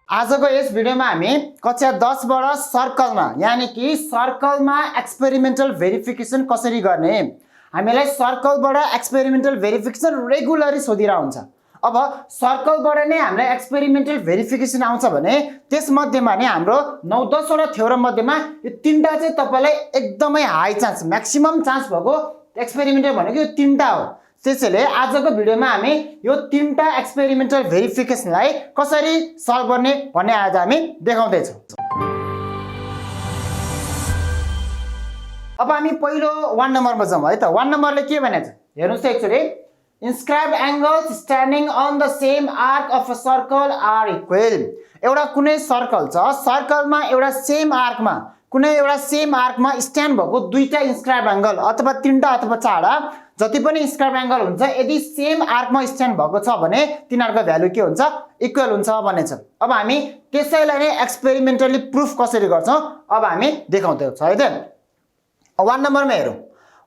आजको यस भिडियोमा हामी कक्षा 10 बाट सर्कलमा यानी कि सर्कलमा एक्सपेरिमेन्टल भेरिफिकेसन कसरी गर्ने हामीलाई सर्कलबाट एक्सपेरिमेन्टल भेरिफिकेसन रेगुलरली सोधिरा हुन्छ। अब सर्कलबाट नै हामीलाई एक्सपेरिमेन्टल भेरिफिकेसन आउँछ भने त्यसमध्येमा नै हाम्रो 9-10 वटा थ्योरम मध्येमा यो तीनटा चाहिँ तपाईलाई एकदमै हाई चान्स म्याक्सिमम चान्स भएको एक्सपेरिमेन्टल भनेको यो तीनटा हो। त्यसैले आजको भिडियोमा हामी यो तीनटा एक्सपेरिमेन्टल भेरिफिकेसनलाई कसरी सल्भ गर्ने भन्ने आज हामी देखाउँदै छौं। अब हामी पहिलो 1 नम्बरमा जाउँ है त। 1 नम्बरले के भनेछ हेर्नुस् त एकचोटी। Inscribe angles standing on the same arc of a circle are equal. एउटा कुनै सर्कल छ, सर्कलमा एउटा सेम आर्कमा कुनै एउटा सेम आर्कमा स्ट्यान्ड भएको दुईटा इन्स्क्राइब एंगल अथवा तीनटा अथवा चारवटा जति पनि इन्स्क्राइब एंगल हुन्छ यदि सेम आर्कमा स्ट्यान्ड भएको छ भने तिनीहरुको भ्यालु के हुन्छ इक्वल हुन्छ भन्ने छ। अब हामी त्यसैलाई नै एक्सपेरिमेन्टली प्रुफ कसरी गर्छौं अब हामी देखाउँदै छौं है त। 1 नम्बरमा हेरौं।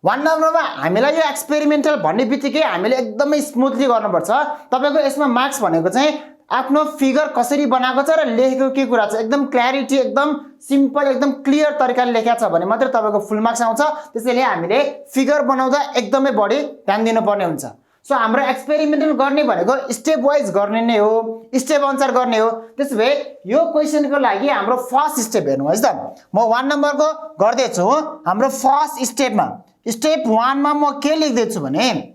1 नम्बरमा हामीलाई यो एक्सपेरिमेन्टल भन्ने बित्तिकै हामीले एकदमै स्मुथली गर्नुपर्छ। तपाईको यसमा मार्क्स भनेको चाहिँ आफ्नो फिगर कसरी बनाएको छ र लेखेको के कुरा छ एकदम क्ल्यारिटी एकदम सिम्पल एकदम क्लियर तरिकाले लेखेको छ भने मात्र तपाईको फुल मार्क्स आउँछ। त्यसैले हामीले फिगर बनाउँदा एकदमै बढी ध्यान दिनुपर्ने हुन्छ। सो हाम्रो एक्सपेरिमेन्टल गर्ने भनेको स्टेप वाइज गर्ने नै हो, स्टेप अनुसार गर्ने हो। त्यसैले यो क्वेशनको लागि हाम्रो फर्स्ट स्टेप हेर्नु है त। म 1 नम्बरको गर्दै छु। हाम्रो फर्स्ट स्टेपमा स्टेप 1 मा म के लेख्दै छु भने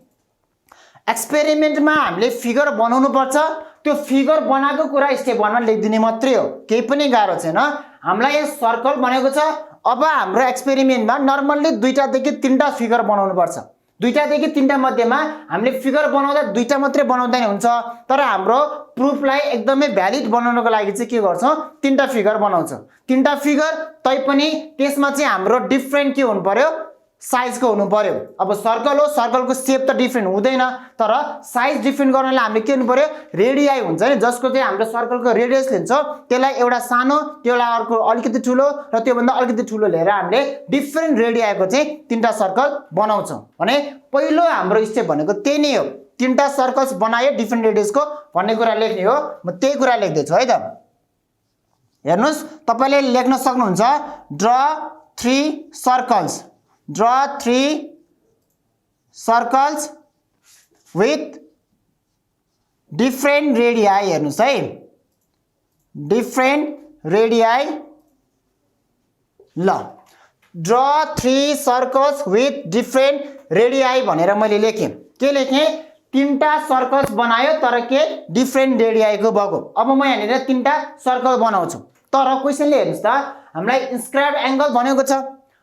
एक्सपेरिमेन्टमा हामीले फिगर बनाउनु पर्छ। त्यो फिगर बनाएको कुरा स्टेप 1 मा लेखिदिने मात्रै हो, केही पनि गाह्रो छैन। हामीलाई यहाँ सर्कल बनेको छ। अब हाम्रो एक्सपेरिमेन्टमा नर्मल्ली 2 देखि 3टा फिगर बनाउनु पर्छ। 2 देखि 3टा मध्येमा हामीले फिगर बनाउँदा 2टा मात्रै बनाउँदा नि हुन्छ, तर हाम्रो प्रुफलाई एकदमै भ्यालिड बनाउनको लागि चाहिँ के गर्छौं 3टा फिगर बनाउँछौं। 3टा फिगर तैपनि त्यसमा चाहिँ हाम्रो डिफरेन्ट के हुनु पर्यो साइजको हुनु पर्यो। अब सर्कल हो, सर्कलको शेप त डिफरेन्ट हुँदैन, तर साइज डिफरेन्ट गर्नलाई हामीले के हुनु पर्यो रेडियाई हुन्छ नि, जसको चाहिँ हाम्रो सर्कलको रेडियस लिन्छौं त्यसलाई एउटा सानो त्यसलाई अर्को अलिकति ठुलो र त्यो भन्दा अलिकति ठुलो लिएर हामीले डिफरेन्ट रेडियाईको चाहिँ 3टा सर्कल बनाउँछौं। भने पहिलो हाम्रो स्टेप भनेको त्यही नै हो। 3टा सर्कल्स बनायो डिफरेन्ट रेडियसको भन्ने कुरा लेख्ने हो। म त्यही कुरा लेख्दै छु है त। हेर्नुस् तपाईले लेख्न सक्नुहुन्छ draw 3 circles. Draw 3 circles with different radii हेर्नुस् है, different radii। ल draw 3 circles with different radii भनेर मैले लेखेँ। के लेखेँ 3टा सर्कल्स बनायो तर के डिफरेन्ट रेडियाईको भएको। अब म यहाँनिर 3टा सर्कल बनाउँछु, तर क्वेशनले हेर्नुस् त हामीलाई इन्स्क्राइब एंगल भनेको छ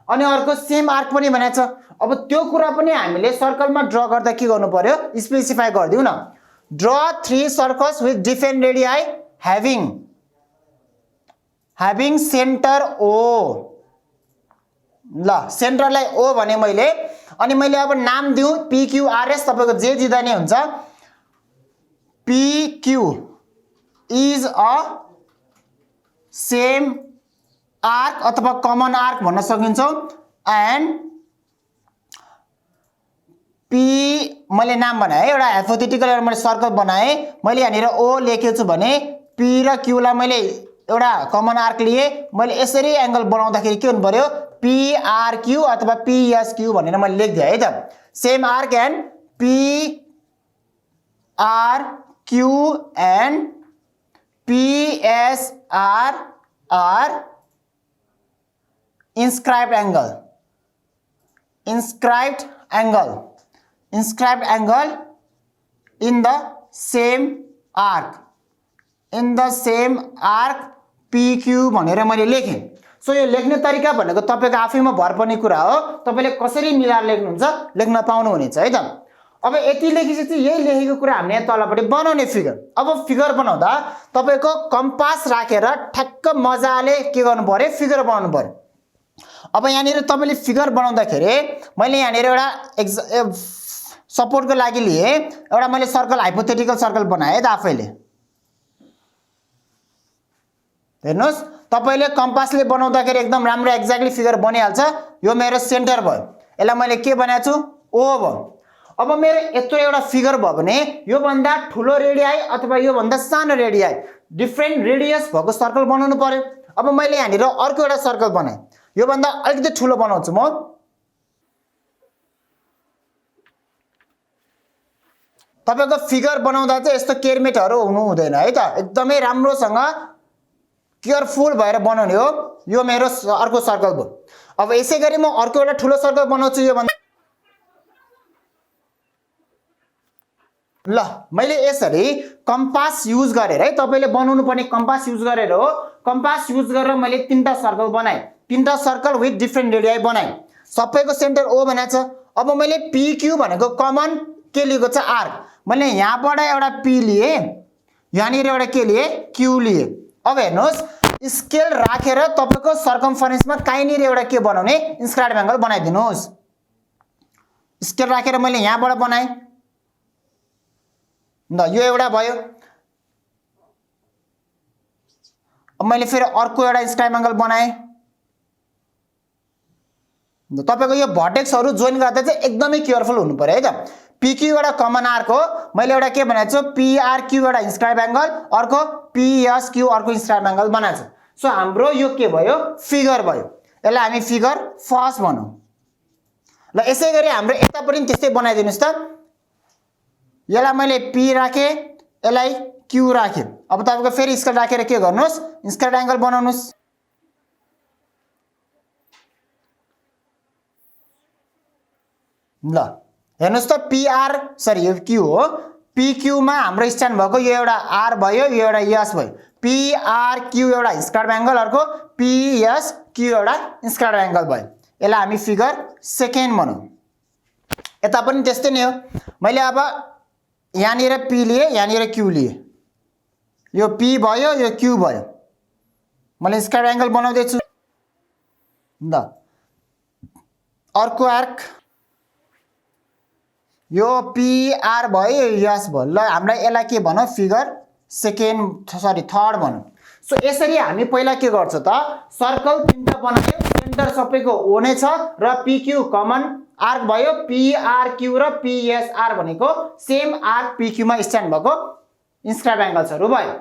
अनि अर्को सेम आर्क पनि भनेको छ। अब त्यो कुरा पनि हामीले सर्कलमा ड्र गर्दा के गर्नु पर्यो स्पेसिफाई गर्दिउ न। Draw 3 circles with different radii having centre O। ल सेन्टरलाई O भने मैले अनि मैले अब नाम दिउ PQRS, तपाईको जे दिदा नै हुन्छ। PQ is a same arc अथवा कमन आर्क भन्न सकिन्छ। एन्ड P मैले नाम बनाए एउटा हाइपोथेटिकल एउटा मैले सर्कल बनाए, मैले यहाँनिर O लेखेको छु भने P र Q लाई मैले एउटा कमन आर्क लिए। मैले यसरी एंगल बनाउँदाखेरि के हुनु पर्यो PRQ अथवा PSQ भनेर मैले लेख्दिए है त। Same arc and PRQ and PSR are inscribed angle in the same arc PQ भनेर मैले लेखेँ। सो यो लेख्ने तरिका भनेको तपाईको आफैमा भर पर्ने कुरा हो, तपाईले कसरी मिलाएर लेख्नुहुन्छ लेख्न पाउनु हुनेछ है त। अब यति लेखेपछि यही लेखेको कुरा हामीले यहाँ तलपट्टि बनाउने फिगर। अब फिगर बनाउँदा तपाईको कम्पास राखेर ठ्याक्क मजाले के गर्नु पर्यो फिगर बनाउनु पर्यो। अब यहाँनिर तपाईले फिगर बनाउँदाखेरि मैले यहाँनिर एउटा सपोर्टको लागि लिए एउटा मैले सर्कल हाइपोथेटिकल सर्कल बनाए त आफैले। हेर्नुस् तपाईले कम्पासले बनाउँदाखेरि एकदम राम्रो एक्ज्याक्टली फिगर बनिहाल्छ। यो मेरो सेन्टर भयो, यसलाई मैले के बनाएको छु O भयो। अब मेरो यत्रो एउटा फिगर भयो भने यो भन्दा ठुलो रेडियाई अथवा यो भन्दा सानो रेडियाई डिफरेन्ट रेडियस भएको सर्कल बनाउनु पर्यो। अब मैले यहाँनिर अर्को एउटा सर्कल बनाएँ, यो भन्दा अलिकति ठुलो बनाउँछु म। तपाईको फिगर बनाउँदा चाहिँ यस्तो केयरमेटहरु हुनु हुँदैन है त, एकदमै राम्रोसँग केयरफुल भएर बनाउने हो। यो मेरो अर्को सर्कल भयो। अब यसैगरी म अर्को एउटा ठुलो सर्कल बनाउँछु यो भन्दा। ल मैले यसरी कम्पास युज गरेर है, तपाईले बनाउनु पर्ने कम्पास युज गरेर हो। कम्पास युज गरेर मैले तीनटा सर्कल बनाए, तीनटा सर्कल विथ डिफरेन्ट रेडियाई बनाए। सबैको सेन्टर ओ भनेको छ। अब मैले PQ भनेको कमन के लिएको छ आर्क। मैले यहाँबाट एउटा P लिए, यहाँनिर एउटा के लिए Q लिए। अब हेर्नुस् स्केल राखेर तपाईको सर्कमफरेन्समा काहीँनिर एउटा के बनाउने इन्स्क्राइब एंगल बनाइदिनुस्। स्केल राखेर मैले यहाँबाट बनाए, ल यो एउटा भयो। अब मैले फेरि अर्को एउटा इन्स्क्राइब एंगल बनाए। तपाईको यो भर्टेक्सहरु जोइन गर्दा चाहिँ एकदमै केयरफुल हुनु पर्यो है त। PQ एउटा कमन आर्क हो, मैले एउटा के बनाएको छु PRQ एउटा इन्स्क्राइब एंगल, अर्को PSQ अर्को इन्स्क्राइब एंगल बनाएको छु। सो हाम्रो यो के भयो फिगर भयो। यसलाई हामी फिगर फर्स्ट भनौं। ल यसैगरी हाम्रो यता पनि त्यस्तै बनाइदिनुस् त। यसलाई मैले P राखे, यसलाई Q राखे। अब तपाईको फेरि स्केल राखेर के गर्नुस् इन्स्क्राइब एंगल बनाउनुस्। ल हेर्नुस् त यो Q हो। PQ मा हाम्रो स्ट्यान्ड भएको यो एउटा R भयो, यो एउटा S भयो। PRQ एउटा इन्स्क्राइब एंगल, अर्को PSQ एउटा इन्स्क्राइब एंगल भयो। यसलाई हामी फिगर सेकेन्ड भनौं। यता पनि त्यस्तै नै हो। मैले अब यहाँनिर P लिए, यहाँनिर Q लिए। यो P भयो, यो Q भयो। मैले इन्स्क्राइब एंगल बनाउँदै छु। ल अर्को आर्क यो PR भयो, यो S भयो। ल हामीलाई यसलाई के भनौं फिगर थर्ड भनौं। सो यसरी हामी पहिला के गर्छौं त सर्कल तीनटा बनायो, सेन्टर सबैको O नै छ र PQ कमन आर्क भयो, PRQ र PSR भनेको सेम आर्क PQ मा स्ट्यान्ड भएको इन्स्क्राइब एंगल्सहरु भयो।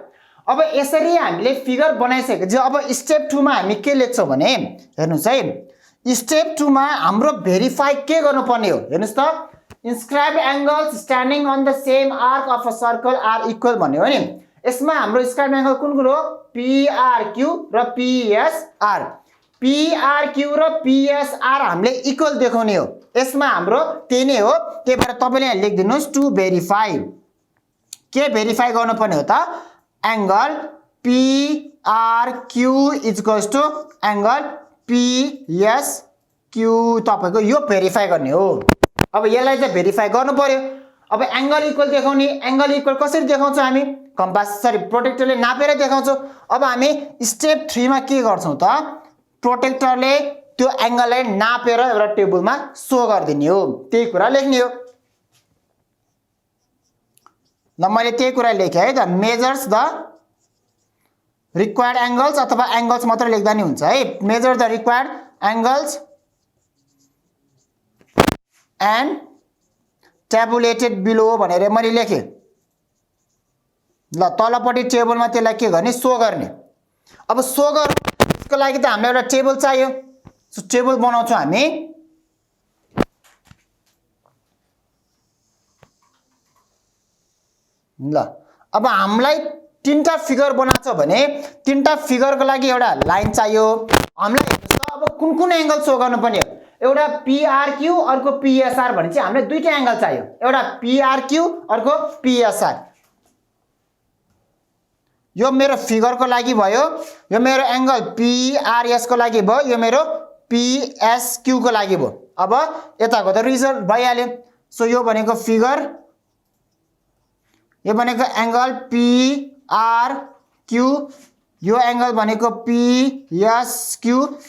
अब यसरी हामीले फिगर बनाइसकेपछि अब स्टेप 2 मा हामी के लेख्छौं भने हेर्नुस् है, स्टेप 2 मा हाम्रो भेरिफाई के गर्नुपर्ने हो हेर्नुस् त। Inscribed angles standing on the same arc of a circle are equal भन्ने हो नि। यसमा हाम्रो inscribed angle कुन कुन हो PRQ र PSR। PRQ र PSR हामीले इक्वल देखाउने हो। यसमा हाम्रो त्यही नै हो। त्यही भएर तपाईले यहाँ लेखिदिनुस् टु भेरिफाई। के भेरिफाई गर्नुपर्ने हो त एंगल PRQ = एंगल PSQ तपाईको यो भेरिफाई गर्ने हो। अब यसलाई चाहिँ भेरिफाई गर्नु पर्यो। अब एंगल इक्वल देखाउने, एंगल इक्वल कसरी देखाउँछौं हामी प्रोटेक्टरले नापेर देखाउँछौं। अब हामी स्टेप 3 मा के गर्छौं त प्रोटेक्टरले त्यो एंगललाई नापेर एउटा टेबलमा शो गर्दिने हो। त्यही कुरा लेख्ने हो। ल मैले त्यही कुरा लेखे है त। मेजर्स द रिक्वायर्ड एंगल्स अथवा एंगल्स मात्र लेख्दा नि हुन्छ है। Measure the required angles and tabulated below भनेर मैले लेखे। ल तलपट्टि टेबलमा त्यसलाई के गर्ने शो गर्ने। अब शो गर्नको लागि त हामीलाई एउटा टेबल चाहियो। सो टेबल बनाउँछौं हामी। ल अब हामीलाई तीनटा फिगर बनाछ भने तीनटा फिगरको लागि एउटा लाइन चाहियो। हामीलाई हेर्नुस् त अब कुन कुन एंगल शो गर्नुपर्ने हो। एउटा PRQ अर्को PSR भने चाहिँ हामीलाई दुईटा एंगल चाहियो। एउटा PRQ अर्को PSR। यो मेरो फिगरको लागि भयो, यो मेरो एंगल PRS को लागि भयो, यो मेरो PSQ को लागि भयो। अब यताको त रिजल्ट भइहाल्यो। सो यो भनेको फिगर, यो भनेको एंगल PRQ, यो एंगल भनेको PSQ,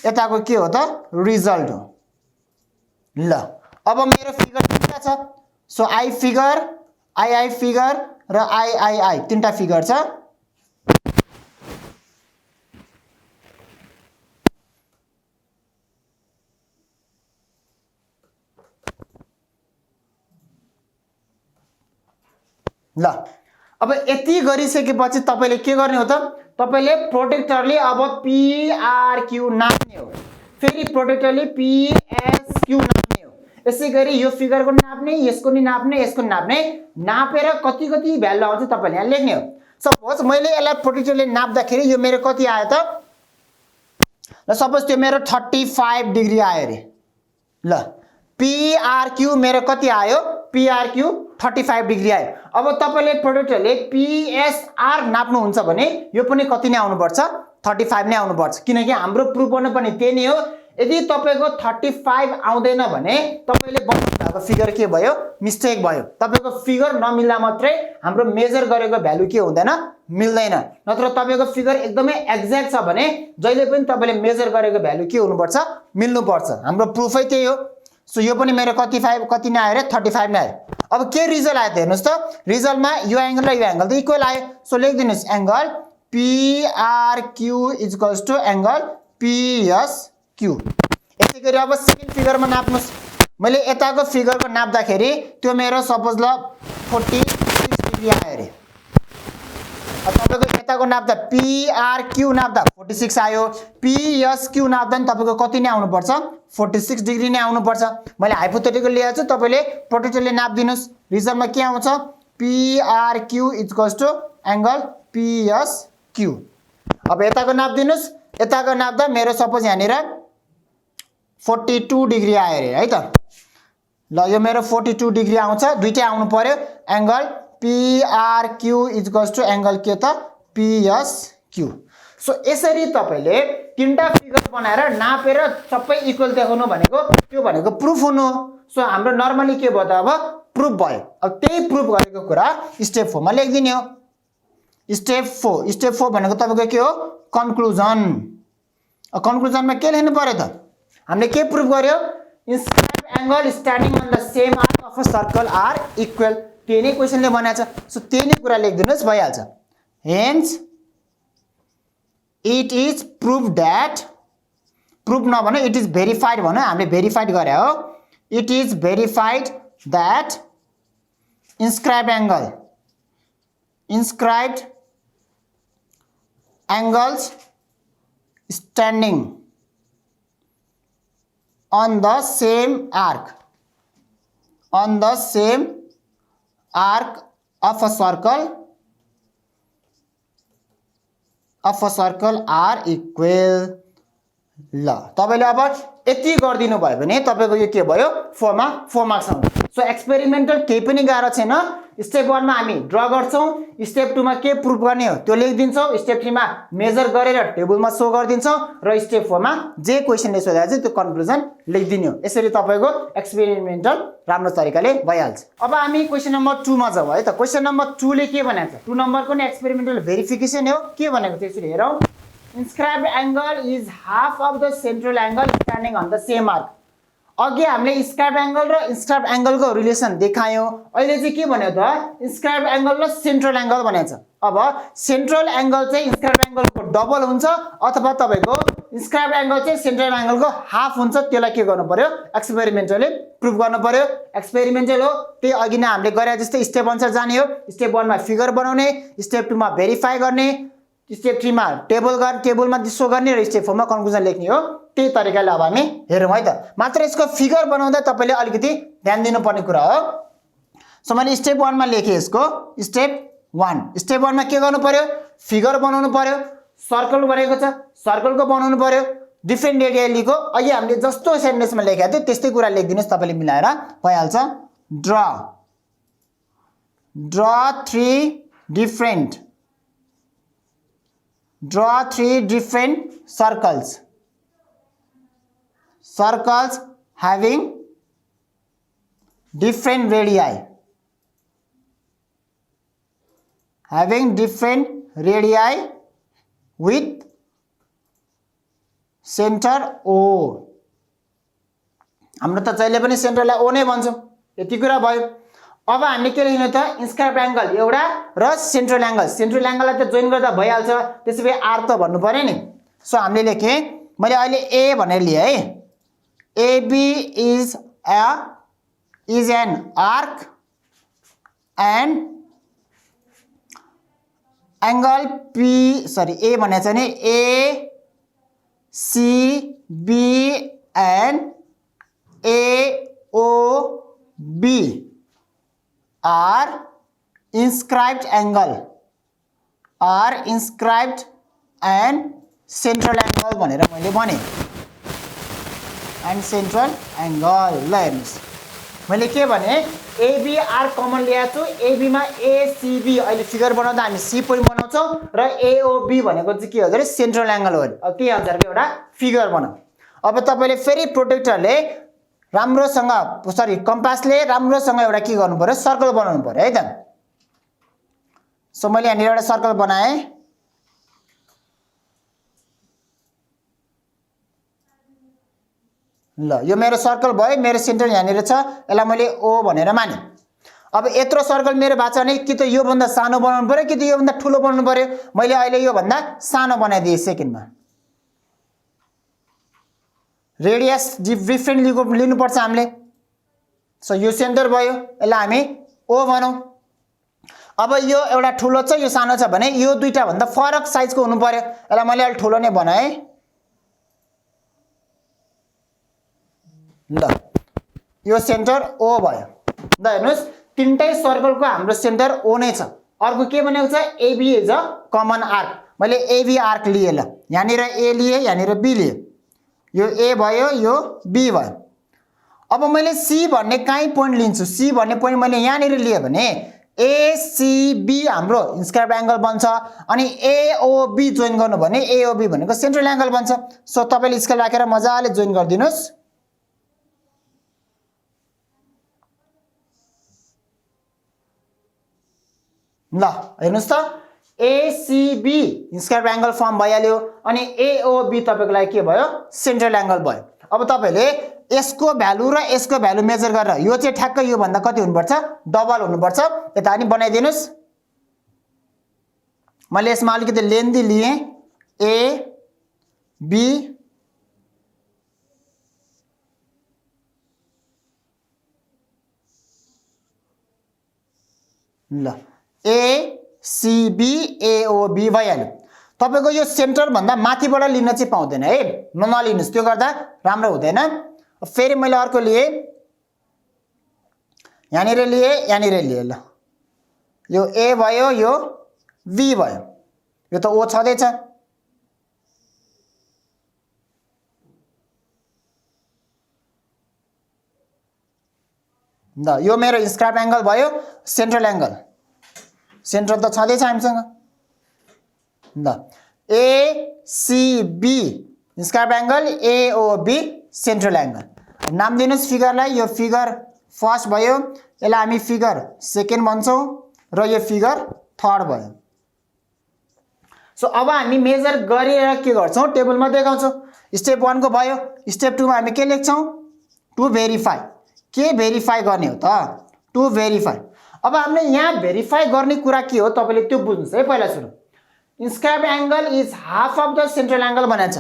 यताको के हो त रिजल्ट हो। ल अब मेरो फिगर तीनटा छ। So I figure, I figure र I तीनटा फिगर छ। ल अब यति गरिसकेपछि तपाईले के गर्ने हो त तपाईले प्रोटेक्टरले अब PRQ नाप्ने हो फेरि प्रोटेक्टरले PSQ नाप्ने हो यसै गरी यो फिगरको नाप्ने यसको नि नाप्ने यसको नाप्ने नापेर कति कति भ्यालु आउँछ तपाईले यहाँ लेख्ने हो सपोज मैले यसलाई प्रोटेक्टरले नाप्दाखेरि यो मेरो कति आयो त ल सपोज त्यो मेरो 35 डिग्री आयो रे ल PRQ मेरो कति आयो PRQ 35 डिग्री आयो अब तपाईले प्रोटेक्टरले PSR नाप्नुहुन्छ भने यो पनि कति नै आउनुपर्छ 35 नै आउनुपर्छ किनकि हाम्रो प्रुफ गर्नु पनि त्यही नै हो यदि तपाईको 35 आउँदैन भने तपाईले बनाउनु भएको फिगर के भयो मिस्टेक भयो तपाईको फिगर नमिल्दा मात्रै हाम्रो मेजर गरेको भ्यालु के हुँदैन मिल्दैन नत्र तपाईको फिगर एकदमै एक्ज्याक्ट छ भने जहिले पनि तपाईले मेजर गरेको भ्यालु के हुनुपर्छ मिल्नु पर्छ हाम्रो प्रुफै त्यही हो सो यो पनि मेरो कति नै आयो रे 35 नै आयो अब के रिजल्ट आयो त हेर्नुस् त रिजल्टमा यो एंगल र यो एंगल त इक्वल आयो सो लेखिदिनुस् एंगल PRQ = एंगल PSQ यसै गरी अब सेकेन्ड फिगरमा नाप्नुस् मैले यताको फिगरको नाप्दाखेरि त्यो मेरो सपोज ल 46 डिग्री आयो रे अब तपाईको यताको नाप्दा PRQ नाप्दा 46 आयो PSQ नाप्दा नि तपाईको कति नै आउनु पर्छ 46 डिग्री नै आउनु पर्छ मैले हाइपोथेटिकल लिएको छु तपाईले प्रोटेक्टरले नाप दिनुस् रिजल्टमा के आउँछ PRQ = एंगल PSQ अब यताको नाप दिनुस् यताको नाप्दा मेरो सपोज यहाँनिर 42 डिग्री आयो रे है त ल यो मेरो 42 डिग्री आउँछ दुईटै आउनु पर्यो एंगल PRQ = एंगल के त PSQ सो यसरी तपाईले तीनटा फिगर बनाएर नापेर सबै इक्वल देखाउनु भनेको त्यो भनेको प्रुफ हुनु हो सो हाम्रो नर्मली के भयो त अब प्रुफ भयो अब त्यही प्रुफ गरेको कुरा स्टेप 4 मा लेखिदिने हो स्टेप 4 भनेको तपाईको के हो कन्क्लुजन कन्क्लुजनमा के लेख्नु पर्यो त हामीले के प्रुफ गर्यो inscribe angle standing on the same arc of a circle are equal त्यही नै क्वेशनले बनाएको छ सो त्यही नै कुरा लेखिदिनुस् भइहाल्छ hence it is proof that proof नभन इट इज भेरिफाइड भन हामीले भेरिफाइड गरे हो it is verified that inscribed angles standing on the same arc of a circle are equal ल तपाईले अब यति गर्दिनु भयो भने तपाईको यो के भयो 4 मार्क्स आउँछ सो एक्सपेरिमेन्टल केही पनि गाह्रो छैन स्टेप 1 मा हामी ड्रा गर्छौं स्टेप 2 मा के प्रुफ गर्ने हो त्यो लेखिदिन्छौं स्टेप 3 मा मेजर गरेर टेबलमा शो गरिदिन्छौं र स्टेप 4 मा जे क्वेशनले सोधेको छ त्यो कन्क्लुजन लेखिदिनु हो यसरी तपाईको एक्सपेरिमेन्टल राम्रो तरिकाले भइहाल्छ अब हामी क्वेशन नम्बर 2 मा जाऊ है त क्वेशन नम्बर 2 ले के भनेको छ 2 नम्बरको नि एक्सपेरिमेन्टल भेरिफिकेसन हो के भनेको त्यसरी हेरौं inscribed angle is half of the central angle standing on the same arc अघि हामीले inscribed angle र inscribed angle को रिलेसन देखायौ अहिले चाहिँ के भन्यो त inscribed angle र central angle भनेको छ अब central angle चाहिँ inscribed angle को डबल हुन्छ अथवा तपाईको inscribed angle चाहिँ central angle को हाफ हुन्छ त्यसलाई के गर्नु पर्यो एक्सपेरिमेन्टली प्रुफ गर्नु पर्यो एक्सपेरिमेन्टल हो त्यही अघि नै हामीले गरे जस्तै स्टेप अनुसार जाने हो स्टेप 1 मा फिगर बनाउने स्टेप 2 मा भेरिफाई गर्ने स्टेप 3 मा टेबलमा शो गर्ने र स्टेप 4 मा कन्क्लुजन लेख्ने हो त्यही तरिकाले अब हामी हेरौं है त मात्र यसको फिगर बनाउँदा तपाईले अलिकति ध्यान दिनुपर्ने कुरा हो सो मैले स्टेप 1 मा लेखे यसको स्टेप 1 मा के गर्नु पर्यो फिगर बनाउनु पर्यो सर्कल बनेको छ सर्कलको बनाउनु पर्यो डिफरेन्ट रेडियलीको अघि हामीले जस्तो सेन्टेन्समा लेखेको थियो त्यस्तै कुरा लेखिदिनुस् तपाईले मिलाएर भइहाल्छ draw three different circles having different radii with center O हाम्रो त जहिले पनि सेन्टरलाई O नै भन्छौं यति कुरा भयो अब हामीले के लेख्नु त इन्स्क्राइब एंगल एउटा र सेन्ट्रल एंगललाई त जोइन गर्दा भइहाल्छ त्यसैले आर त भन्नु पर्यो नि सो हामीले लेखे मैले अहिले ए भनेर लिए है AB is an arc and angle A भनेको छ नि ACB and AOB are inscribed angle and central angle भनेर मैले भने and central angle ल हेर्नुस् मैले के भने ABR कमन ल्याएको छु AB मा ACB अहिले फिगर बनाउँदा हामी C पोइन्ट बनाउँछौं र AOB भनेको चाहिँ के हो भने सेन्ट्रल एंगल हो अब त्यही अनुसारको एउटा फिगर बनाऊ अब तपाईले फेरि प्रोटेक्टरले राम्रोसँग कम्पासले राम्रोसँग एउटा के गर्नु पर्यो सर्कल बनाउनु पर्यो है त सो मैले यहाँ एउटा सर्कल बनाए ल यो मेरो सर्कल भयो मेरो सेन्टर यहाँनिर छ यसलाई मैले O भनेर माने अब यत्रो सर्कल मेरो भएको छ भने कि त यो भन्दा सानो बनाउनु पर्यो कि त यो भन्दा ठुलो बनाउनु पर्यो मैले अहिले यो भन्दा सानो बनाइदिए सेकेन्डमा रेडियस डिफरेन्ट लिनु पर्छ हामीले सो यो सेन्टर भयो यसलाई हामी O भनौं अब यो एउटा ठुलो छ यो सानो छ भने यो दुईटा भन्दा फरक साइजको हुनु पर्यो यसलाई मैले अलि ठुलो नै बनाए ल यो सेन्टर O भयो ल हेर्नुस् तीनटै सर्कलको हाम्रो सेन्टर O नै छ अर्को के भनेको छ AB is a common arc मैले AB आर्क लिए ल यहाँनिर A लिए यहाँनिर B लिए यो A भयो यो B भयो अब मैले C भन्ने काई पोइन्ट लिन्छु C भन्ने पोइन्ट मैले यहाँनिर लिए भने ACB हाम्रो इन्स्क्राइब एंगल बन्छ अनि AOB जोइन गर्नु भने AOB भनेको सेन्ट्रल एंगल बन्छ सो तपाईले स्केल राखेर मजाले जोइन गर्दिनुस् ल हेर्नुस् त ACB इन्स्क्राइब एंगल फर्म भइहाल्यो अनि AOB तपाईको लागि के भयो सेन्ट्रल एंगल भयो अब तपाईले यसको भ्यालु र यसको भ्यालु मेजर गरेर यो चाहिँ ठ्याक्क यो भन्दा कति हुनुपर्छ डबल हुनुपर्छ यता अनि बनाइदिनुस् मैले यसमा अलिकति लेन्दी लिए A B ल ACB AOB भइहाल्यो तपाईको यो सेन्टर भन्दा माथिबाट लिन चाहिँ पाउँदैन है नलिनुस् त्यो गर्दा राम्रो हुँदैन फेरि मैले अर्को लिए यहाँनिर लिए ल यो A भयो यो B भयो यो त O छँदै छ ल यो मेरो इन्स्क्राइब एंगल भयो सेन्ट्रल एंगल सेन्टर त छँदै छ हामीसँग ल ACB inscribe angle AOB central angle नाम दिनुस् फिगरलाई यो फिगर फर्स्ट भयो यसलाई हामी फिगर सेकेन्ड भन्छौं र यो फिगर थर्ड भयो सो अब हामी मेजर गरेर के गर्छौं टेबलमा देखाउँछौं स्टेप 1 को भयो स्टेप 2 मा हामी के लेख्छौं टु भेरिफाई के भेरिफाई गर्ने हो त टु भेरिफाई अब हामीले यहाँ भेरिफाई गर्ने कुरा के हो तपाईले त्यो बुझ्नुस् है पहिला सुरु inscribe angle is half of the central angle भनेछ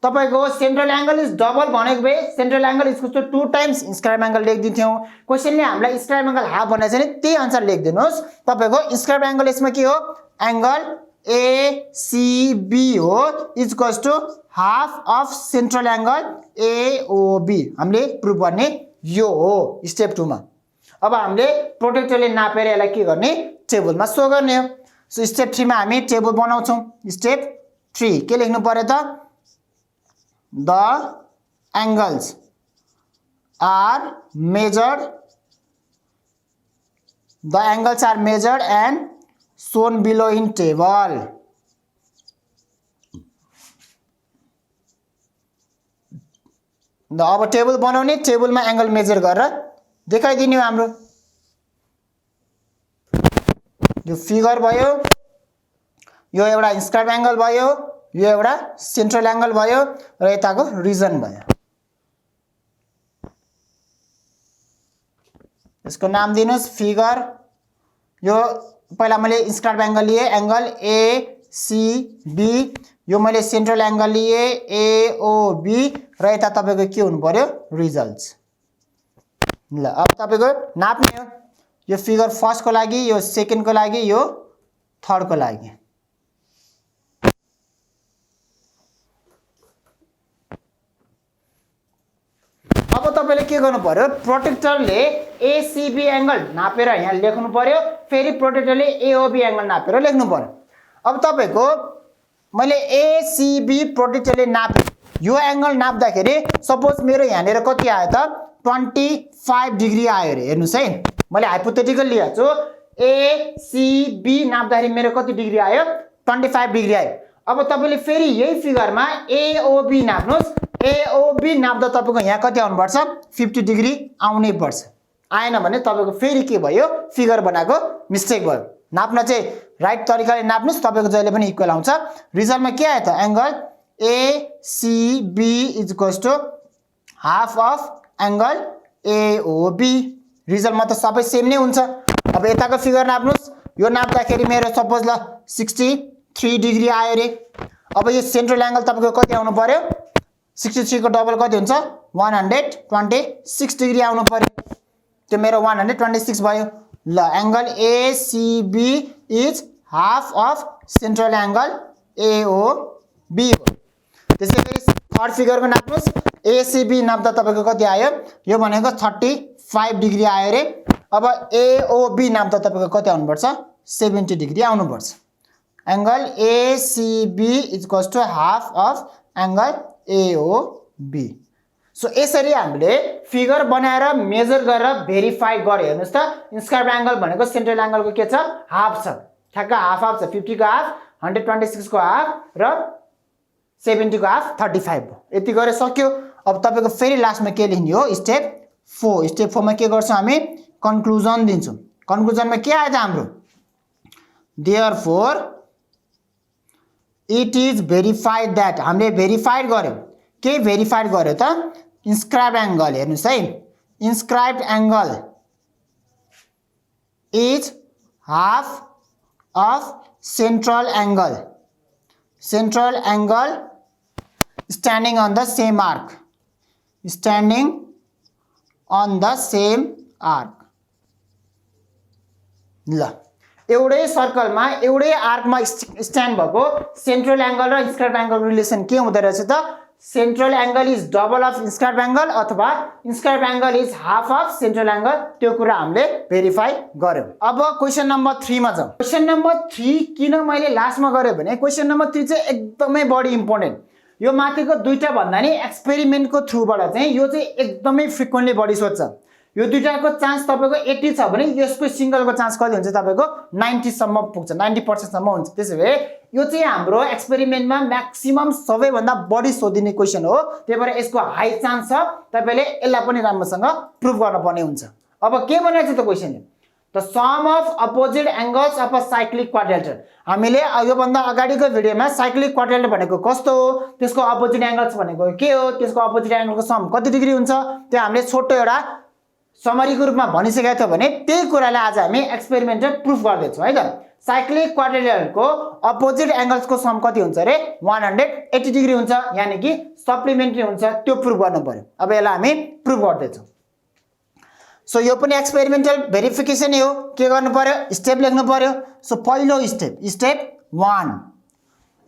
तपाईको सेन्ट्रल एंगल इज डबल भनेको भए central angle is equal to 2 times inscribe angle लेख्दिन्थ्यौ क्वेशनले हामीलाई इन्स्क्राइब एंगल हाफ भनेछ नि त्यही अनुसार लेख्दिनुस् तपाईको इन्स्क्राइब एंगल यसमा के हो एंगल ACB हो is equal to half of central angle AOB हामीले प्रुफ गर्ने यो हो स्टेप 2 मा अब हामीले प्रोटेक्टरले नापेर यसलाई के गर्ने टेबलमा शो गर्ने हो सो स्टेप 3 मा हामी टेबल बनाउँछौं स्टेप 3 के लेख्नु पर्यो त the angles are measured and shown below in table अब टेबल बनाउने टेबलमा एंगल मेजर गरेर देखाइदिनु हाम्रो यो फिगर भयो यो एउटा इन्स्क्राइब एंगल भयो यो एउटा सेन्ट्रल एंगल भयो र यताको रिजन भयो यसको नाम दिनुस् फिगर यो पहिला मैले इन्स्क्राइब एंगल लिए एंगल ACB यो मैले सेन्ट्रल एंगल लिए AOB र यता तपाईको के हुनु पर्यो रिजल्ट्स ल अब तपाईको नाप्ने हो यो फिगर फर्स्ट को लागि यो सेकेन्ड को लागि यो थर्ड को लागि तपाईले के गर्नु पर्यो प्रोटेक्टरले एसीबी एंगल नापेर यहाँ लेख्नु पर्यो फेरि प्रोटेक्टरले एओबी एंगल नापेर लेख्नु पर्यो अब तपाईको मैले एसीबी प्रोटेक्टरले नापे यो एंगल नाप्दाखेरि सपोज मेरो यहाँनेर कति आयो त 25 डिग्री आयो रे हेर्नुस् है मैले हाइपोथेटिकल लिएको छु एसीबी नाप्दाखेरि मेरो कति डिग्री आयो 25 डिग्री आयो अब तपाईले फेरि यही फिगरमा एओबी नाप्नुस् एओबी नाप्दा तपाईको यहाँ कति आउनु पर्छ 50 डिग्री आउनै पर्छ आएन भने तपाईको फेरि के भयो फिगर बनाएको मिस्टेक भयो नाप्न चाहिँ राइट तरिकाले नाप्नुस् तपाईको जहिले पनि इक्वल आउँछ रिजल्टमा के आयो त angle ACB = half of angle AOB रिजल्टमा त सबै सेम नै हुन्छ अब यताको फिगर नाप्नुस् यो नाप्दाखेरि मेरो सपोज ल 63 डिग्री आयो रे अब यो सेन्ट्रल एंगल तपाईको कति आउनु पर्यो 63 को डबल कति हुन्छ 126 डिग्री आउनु पर्यो त्यो मेरो 126 भयो ल angle ACB = half of central angle AOB हो त्यसैगरी थर्ड फिगरको नाप्नुस् एसीबी नाप्दा तपाईको कति आयो यो भनेको 35 डिग्री आयो रे अब एओबी नाप्दा तपाईको कति आउनु पर्छ 70 डिग्री आउनु पर्छ angle ACB = half of angle AOB so यसरी हामीले फिगर बनाएर मेजर गरेर भेरिफाई गरे हेर्नुस् त इन्स्क्राइब एंगल भनेको सेन्ट्रल एंगलको के छ हाफ छ ठ्याक्क हाफ छ 50 को हाफ 126 को हाफ र 70 को हाफ 35 यति गरे सक्यो अब तपाईको फेरि लास्टमा के लेख्ने हो स्टेप 4 मा के गर्छौं हामी कन्क्लुजन दिन्छौं कन्क्लुजनमा के आयो त हाम्रो therefore it is verified that हामीले भेरिफाइड गर्यौं के भेरिफाइड गर्यो त इन्स्क्राइब एंगल हेर्नुस् है inscribed angle is half of central angle standing on the same arc ल एउटै सर्कलमा एउटै आर्कमा स्ट्यान्ड भएको सेन्ट्रल एंगल र इन्स्क्राइब एंगल रिलेसन के हुँदै रहेछ त central angle is double of inscribe angle अथवा inscribe angle is half of central angle त्यो कुरा हामीले भेरिफाई गर्यौं अब क्वेशन नम्बर 3 मा जाउँ क्वेशन नम्बर 3 किन मैले लास्टमा गरे भने क्वेशन नम्बर 3 चाहिँ एकदमै बढी इम्पोर्टेन्ट यो माथिको दुईटा भन्दा नि एक्सपेरिमेन्टको थ्रुबाट चाहिँ यो चाहिँ एकदमै फ्रिक्वेन्टली बढी सोध्छ यो दुईटाको चान्स तपाईको 80 छ भने यसको सिंगलको चान्स कति हुन्छ तपाईको 90 सम्म पुग्छ 90% सम्म हुन्छ त्यसैले यो चाहिँ हाम्रो एक्सपेरिमेन्टमा म्याक्सिमम सबैभन्दा बढी सोधिने क्वेशन हो त्यही भएर यसको हाई चान्स छ तपाईले यसलाई पनि राम्रोसँग प्रुफ गर्न पर्ने हुन्छ अब के भनेको छ त क्वेशनले the sum of opposite angles of a cyclic quadrilateral हामीले यो भन्दा अगाडिको भिडियोमा साइक्लिक क्वाड्रिलेटरल भनेको कस्तो हो त्यसको अपोजिट एंगल्स भनेको के हो त्यसको अपोजिट एंगलको सम कति डिग्री हुन्छ त्यो हामीले छोटो एउटा समरीको रूपमा भनिसकेका थियौ भने त्यही कुरालाई आज हामी एक्सपेरिमेन्टल प्रुफ गर्दै छौं है त साइक्लिक क्वाड्रिलेटरलको अपोजिट एंगल्सको सम कति हुन्छ रे 180 डिग्री हुन्छ यानी कि सप्लिमेन्ट्री हुन्छ त्यो प्रुफ गर्नु पर्यो अब यसलाई हामी प्रुफ गर्दै छौं सो यो पनि एक्सपेरिमेन्टल भेरिफिकेसन हो के गर्नु पर्यो स्टेप लेख्नु पर्यो सो पहिलो स्टेप 1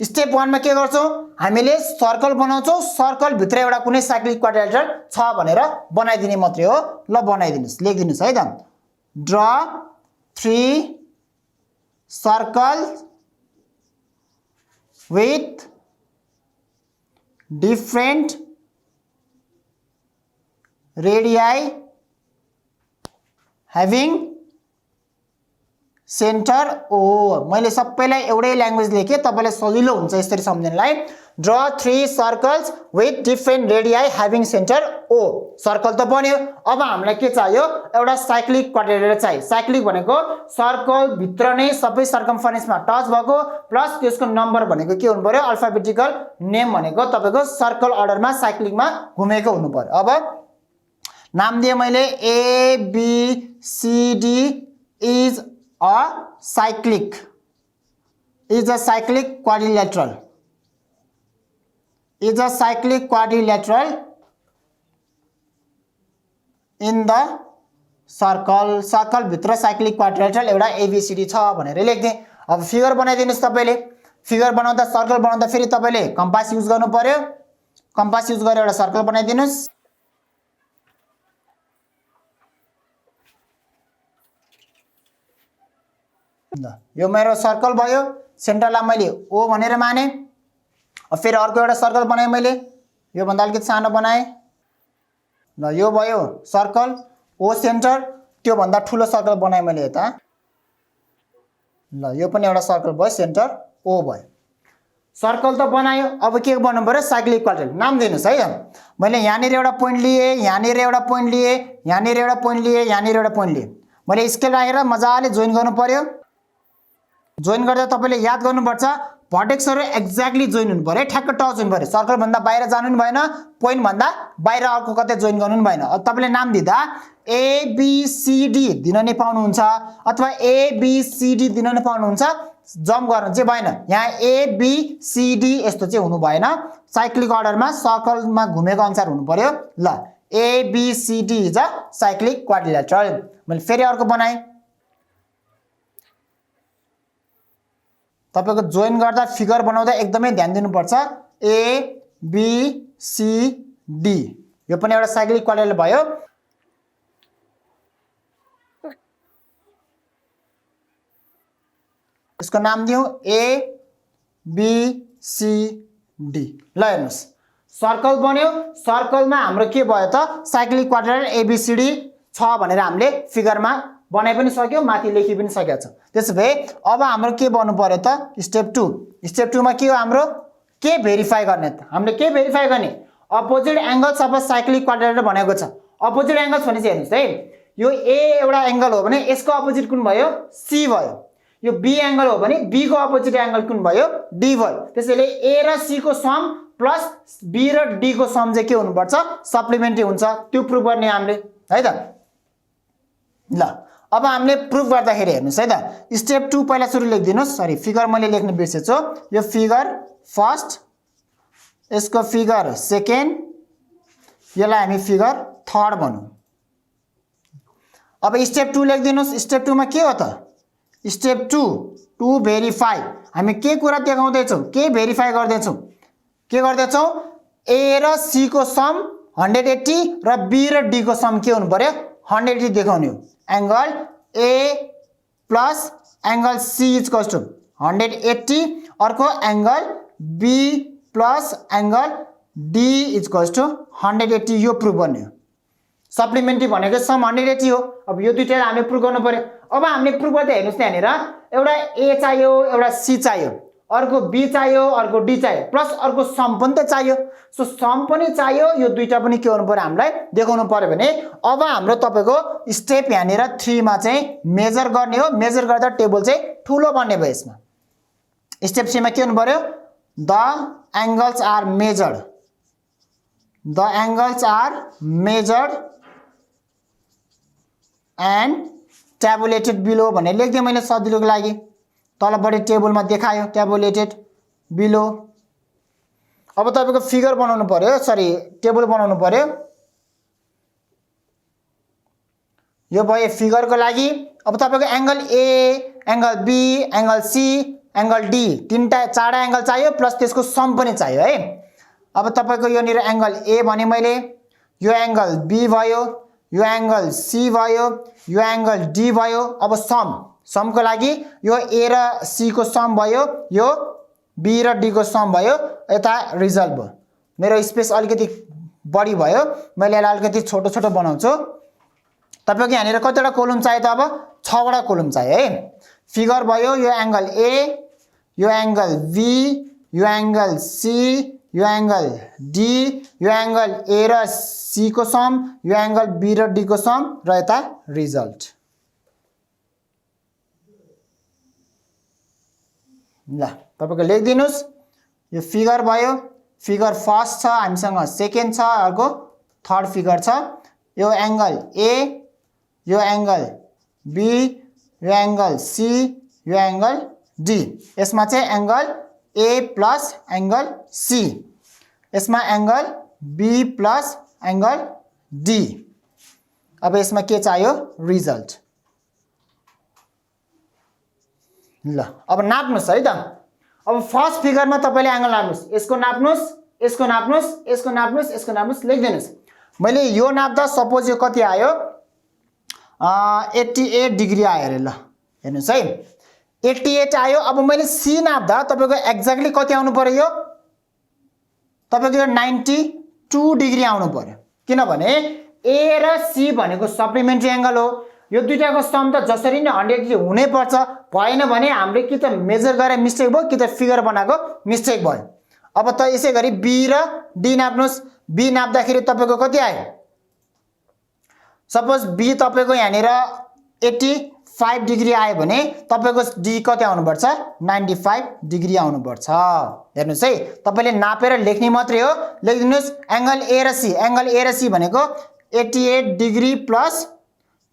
स्टेप 1 मा के गर्छौं हामीले सर्कल बनाउँछौं सर्कल भित्र एउटा कुनै साइक्लिक क्वाड्रिलेटरल छ भनेर बनाइदिने मात्रै हो ल बनाइदिनुस् लेखिदिनुस् है त draw 3 circles with different radii having center O मैले सबैलाई एउटै ल्याङ्ग्वेज लेखे तपाईलाई सजिलो हुन्छ यसरी सम्झिनलाई draw 3 circles with different radii having center O circle त बन्यो अब हामीलाई के चाहियो एउटा साइक्लिक क्वाड्रिलेटरल चाहियो साइक्लिक भनेको सर्कल भित्र नै सबै सर्कमफरेन्समा टच भएको प्लस त्यसको नम्बर भनेको के हुनु पर्यो अल्फाबेटिकल नेम भनेको तपाईको सर्कल अर्डरमा साइक्लिकमा घुमेको हुनु पर्यो अब नाम दिए मैले A B C D is a cyclic quadrilateral in the circle भित्र साइक्लिक क्वाड्रिलेटरल एउटा ABCD छ भनेर लेख्दै अब फिगर बनाइदिनुस् तपाईले फिगर बनाउँदा सर्कल बनाउँदा फेरि तपाईले कम्पास युज गर्नु पर्यो कम्पास युज गरेर एउटा सर्कल बनाइदिनुस् ल यो मेरो सर्कल भयो, सेन्टरलाई मैले ओ भनेर माने। अब फेरि अर्को एउटा सर्कल बनाएँ मैले, यो भन्दा अलिकति सानो बनाएँ। ल यो भयो सर्कल ओ सेन्टर, त्यो भन्दा ठुलो सर्कल बनाएँ मैले यता। ल यो पनि एउटा सर्कल भयो, सेन्टर ओ भयो। सर्कल त बनायो, अब के गर्नु पर्यो, साइक्लिक क्वाड्रिलेटरल नाम दिनुस् है। मैले यहाँनिर एउटा पोइन्ट लिए, यहाँनिर एउटा पोइन्ट लिए, यहाँनिर एउटा पोइन्ट लिए, यहाँनिर एउटा पोइन्ट लिए। मैले स्केल राखेर मजाले जोइन गर्नु पर्यो। जोइन गर्दा तपाईले याद गर्नुपर्छ भर्टेक्सहरु एक्ज्याक्टली जोइन हुनु पर्यो, ठ्याक्क टच हुनु पर्यो। सर्कल भन्दा बाहिर जानु नि भएन, पोइन्ट भन्दा बाहिर अर्को कतै जोइन गर्नु नि भएन। अब तपाईले नाम दिदा ए बी सी डी दिन नै पाउनुहुन्छ अथवा ए बी सी डी दिन नै पाउनुहुन्छ, जम्प गर्नु चाहिँ भएन। यहाँ ए बी सी डी यस्तो चाहिँ हुनु भएन, साइक्लिक अर्डरमा सर्कलमा घुमेको अनुसार हुनु पर्यो। ल A B C D is a cyclic quadrilateral. मैले फेरि अर्को बनाएँ। तपाईको जोइन गर्दा फिगर बनाउँदा एकदमै ध्यान दिनुपर्छ। ए बी सी डी यो पनि एउटा साइक्लिक क्वाड्रिलेटरल भयो। यसको नाम दिउँ ए बी सी डी। ल हेर्नुस् सर्कल बन्यो, सर्कलमा हाम्रो के भयो त साइक्लिक क्वाड्रिलेटरल एबीसीडी छ भनेर हामीले फिगरमा बनाइ पनि सक्यौ, माथि लेखि पनि सकेका छौं। त्यसोभए अब हाम्रो के गर्नु पर्यो त स्टेप 2। स्टेप 2 मा के हो हाम्रो के भेरिफाई गर्ने त? हामीले के भेरिफाई गर्ने? Opposite angles of a cyclic quadrilateral भनेको छ। अपोजिट एंगल्स भने चाहिँ हेर्नुस् है, यो ए एउटा एंगल हो भने यसको अपोजिट कुन भयो? सी भयो। यो बी एंगल हो भने बी को अपोजिट एंगल कुन भयो? डी भयो। त्यसैले ए र सी को सम प्लस बी र डी को सम चाहिँ के हुनुपर्छ? सप्लिमेन्ट्री हुन्छ। त्यो प्रुफ गर्ने हामीले है त। ल अब हामीले प्रुफ गर्दाखेरि हेर्नुस् है त, स्टेप 2 पहिला सुरु लेखिदिनुस्। सरी फिगर मैले लेख्न बिर्सेछु। यो फिगर फर्स्ट, यसको फिगर सेकेन्ड, यसलाई हामी फिगर थर्ड भनौं। अब स्टेप 2 लेखिदिनुस्। स्टेप 2 मा के हो त? Step 2 to verify. हामी के कुरा देखाउँदै छौं? के भेरिफाई गर्दै छौं? के गर्दै छौं? ए र सी को सम 180 र बी र डी को सम के हुनु पर्यो? 180 देखाउने हो। Angle A plus angle C is equals to 180, अर्को angle B plus angle D is equals to 180। यो प्रुफ गर्ने हो। सप्लिमेन्ट्री भनेको सम 180 हो। अब यो दुईटा हामीले प्रुफ गर्नु पर्यो। अब हामीले प्रुफ गर्दै हेर्नुस् त्यहाँनिर एउटा ए चाहियो, एउटा सी चाहियो, अर्को बी चाहियो, अर्को डी चाहियो, प्लस अर्को सम पनि त चाहियो। सो सम पनि चाहियो, यो दुईटा पनि के गर्नु पर्यो? हामीलाई देखाउनु पर्यो भने अब हाम्रो तपाईको स्टेप यहाँनिर 3 मा चाहिँ मेजर गर्ने हो। मेजर गर्दा टेबल चाहिँ ठुलो बन्ने भयो। यसमा स्टेप 3 मा के हुनु पर्यो? The angles are measured, the angles are measured and tabulated below भनेर लेख्दिएँ मैले सजिलोको लागि। तलपट्टि टेबलमा देखायो ट्याबुलेटेड बिलो। अब तपाईको फिगर बनाउनु पर्यो, सरी टेबल बनाउनु पर्यो। यो भयो फिगरको लागि। अब तपाईको angle A, angle B, angle C, angle D, तीनटा चारवटा एंगल चाहियो प्लस त्यसको सम पनि चाहियो है। अब तपाईको यो निर एंगल ए भने मैले, यो एंगल बी भयो, यो एंगल सी भयो, यो एंगल डी भयो। अब सम को लागि यो ए र सी को सम भयो, यो बी र डी को सम भयो, यता रिजल्ट भयो। मेरो स्पेस अलिकति बढी भयो, मैले यसलाई अलिकति छोटो छोटो बनाउँछु। तपाईको यहाँनिर कतिवटा कोलम चाहियो त? अब 6 वटा कोलम चाहियो है। फिगर भयो यो एंगल ए, यो एंगल बी, यो एंगल सी, यो एंगल डी, यो एंगल ए र सी को सम, यो एंगल बी र डी को सम र यता रिजल्ट। ल तपाईको लेखिदिनुस्। यो फिगर भयो, फिगर फर्स्ट छ हामीसँग, सेकेन्ड छ, अर्को थर्ड फिगर छ। यो एंगल ए, यो एंगल बी, यो एंगल सी, यो एंगल डी। यसमा चाहिँ angle A plus angle C, यसमा angle B plus angle D. अब यसमा के चाहियो? रिजल्ट। ल अब नाप्नुस् है त। अब फर्स्ट फिगरमा तपाईले एंगल नाप्नुस्, यसको नाप्नुस्, यसको नाप्नुस्, यसको नाप्नुस्, यसको नाप्नुस्, लेखिदिनुस्। मैले यो नाप्दा सपोज यो कति आयो? 88 डिग्री आयो अरे। ल हेर्नुस् है, 88 आयो। अब मैले सी नाप्दा तपाईको एक्ज्याक्टली कति आउनु पर्यो यो तपाईको यो 92 डिग्री आउनु पर्यो किनभने ए र सी भनेको सप्लिमेन्ट्री एंगल हो। यो दुईटाको सम त जसरी नै 100 डिग्री हुनै पर्छ भएन भने हामीले कि त मेजर गरे मिस्टेक भयो कि त फिगर बनाएको मिस्टेक भयो। अब त यसै गरी बी र डी नाप्नुस्। बी नाप्दाखेरि तपाईको कति आयो सपोज बी तपाईको यहाँ निर 85 डिग्री आयो भने तपाईको डी कति आउनु पर्छ 95 डिग्री आउनु पर्छ। हेर्नुस् है तपाईले नापेर लेख्ने मात्रै हो। लेखिदिनुस् एंगल ए र सी। एंगल ए र सी भनेको 88 degree plus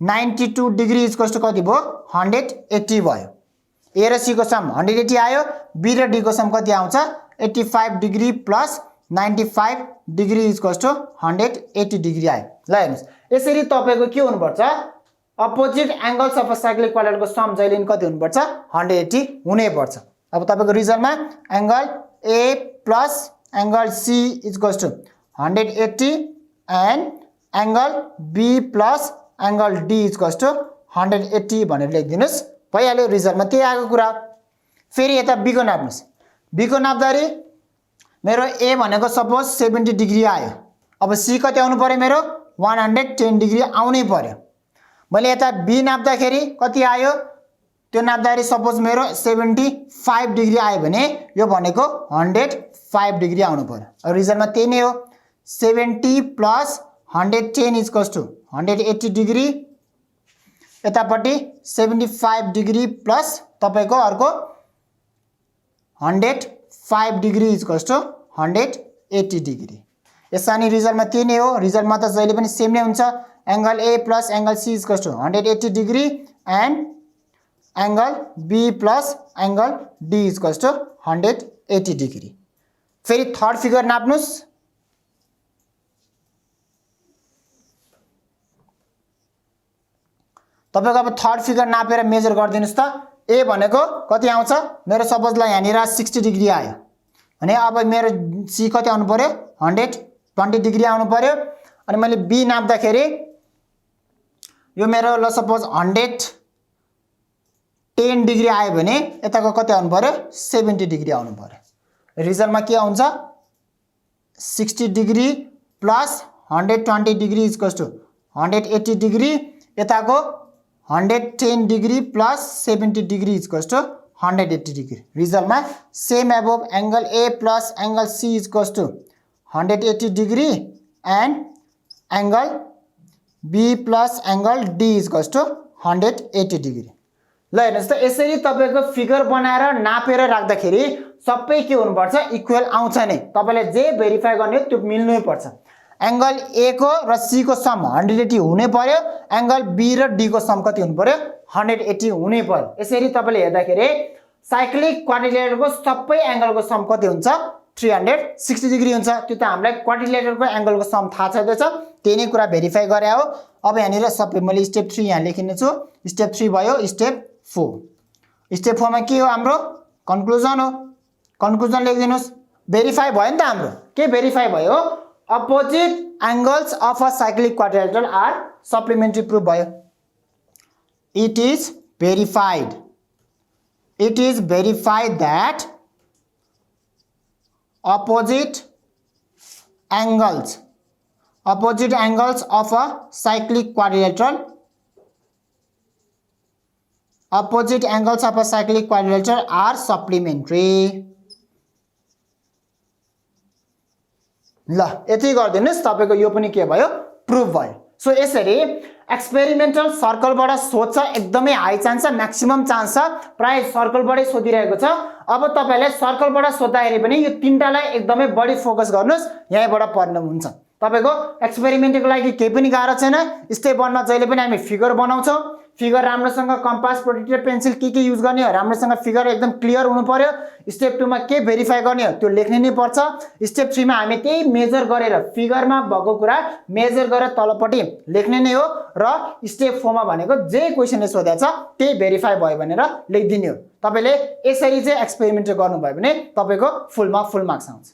92 degree equals to कति भयो 180 भयो। ए र सी को सम 180 आयो। बी र डी को सम कति आउँछ 85 degree plus 95 degree equals to 180 degree आयो। ल हेर्नुस् यसरी तपाईको के हुनु पर्छ opposite angles of a cyclic quadrilateral को सम जहिले नि कति हुनु पर्छ 180 हुनै पर्छ। अब तपाईको रिजल्टमा angle A plus angle C equals to 180 and angle B plus angle D equals to 180 भनेर लेखिदिनुस् भइहाल्यो। रिजल्टमा त्यही आएको कुरा। फेरि यता बी को नाप्नुस्। बी को नाप्दाखेरि मेरो ए भनेको सपोज 70 डिग्री आयो। अब सी कति आउनु पर्यो मेरो 110 डिग्री आउनै पर्यो। मैले यता बी नाप्दाखेरि कति आयो त्यो नाप्दाखेरि सपोज मेरो 75 डिग्री आयो भने यो भनेको 105 डिग्री आउनु पर्यो। रिजल्टमा त्यही नै हो 70 प्लस 110 इक्वल्स टु 180 डिग्री। यतापट्टि 75 डिग्री प्लस तपाईको अर्को 105 डिग्री इक्वल्स टु 180 डिग्री। यसरी रिजल्टमा त्यही नै हो। रिजल्टमा त जहिले पनि सेम नै हुन्छ। Angle A plus angle C equals to 180 degree and angle B plus angle D equals to 180 degree. फेरि थर्ड फिगर नाप्नुस्। तपाईको अब थर्ड फिगर नापेर मेजर गरिदिनुस् त। ए भनेको कति आउँछ मेरो सपोज ल यहाँ निर 60 डिग्री आयो भने अब मेरो सी कति आउनु पर्यो 120 डिग्री आउनु पर्यो। अनि मैले बी नाप्दाखेरि यो मेरो ल सपोज 110 डिग्री आयो भने यताको कति आउनु पर्यो 70 डिग्री आउनु पर्यो। रिजल्टमा के आउँछ 60 degree plus 120 degree equals to 180 degree. यताको 110 degree plus 70 degree equals to 180 degree. रिजल्टमा same above angle A plus angle C equals to 180 degree and angle B plus angle D equals to 180 degree. ल हेर्नुस् त यसरी तपाईको figure बनाएर नापेर राख्दाखेरि सबै के हुनुपर्छ इक्वल आउँछ नै। तपाईले जे भेरिफाई गर्ने त्यो मिल्नै पर्छ। एंगल ए को र सी को सम 180 हुनै पर्यो। एंगल बी र डी को सम कति हुनु पर्यो 180 हुनै पर्यो। यसरी तपाईले हेर्दाखेरि साइक्लिक क्वाड्रिलेटरको सबै एंगलको सम कति हुन्छ 360 डिग्री हुन्छ। त्यो त हामीलाई क्वाड्रिलेटरको एंगलको सम थाहा छँदैछ त्यही नै कुरा भेरिफाई गरे हो। अब यहाँ निर सबै मैले स्टेप 3 यहाँ लेखिने छु। स्टेप 3 भयो। स्टेप 4। स्टेप 4 मा के हो हाम्रो कन्क्लुजन हो। कन्क्लुजन लेखिदिनुस्। भेरिफाई भयो नि त हाम्रो के भेरिफाई भयो opposite angles of a cyclic quadrilateral are supplementary proof भयो। It is verified that opposite angles of a cyclic quadrilateral are supplementary। ल यति गर्दिनुस् तपाईको यो पनि के भयो प्रुफ भयो। सो यसरी एक्सपेरिमेन्टल सर्कलबाट सोध्छ एकदमै हाई चान्स छ म्याक्सिमम चान्स छ प्राय सर्कलबाटै सोधिरहेको छ। अब तपाईले सर्कलबाट सोध्दाखेरि पनि यो तीनटालाई एकदमै बढी फोकस गर्नुस् यहीँबाट पढ्नु हुन्छ। तपाईको एक्सपेरिमेन्टको लागि केही पनि गाह्रो छैन। स्टेप 1 मा जहिले पनि हामी फिगर बनाउँछौं। फिगर राम्रोसँग कम्पास प्रोट्रेक्टर पेन्सिल के युज गर्ने हो राम्रोसँग फिगर एकदम क्लियर हुनु पर्यो। स्टेप 2 मा के भेरिफाई गर्ने हो त्यो लेख्नै नै पर्छ। स्टेप 3 मा हामी त्यही मेजर गरेर फिगरमा भएको कुरा मेजर गरेर तलपट्टि लेख्ने नै हो र स्टेप 4 मा भनेको जे क्वेशनले सोधेको छ त्यही भेरिफाई भयो भनेर लेखिदिने हो। तपाईले यसरी चाहिँ एक्सपेरिमेन्ट गर्नु भयो भने तपाईको फुलमा फुल मार्क्स आउँछ।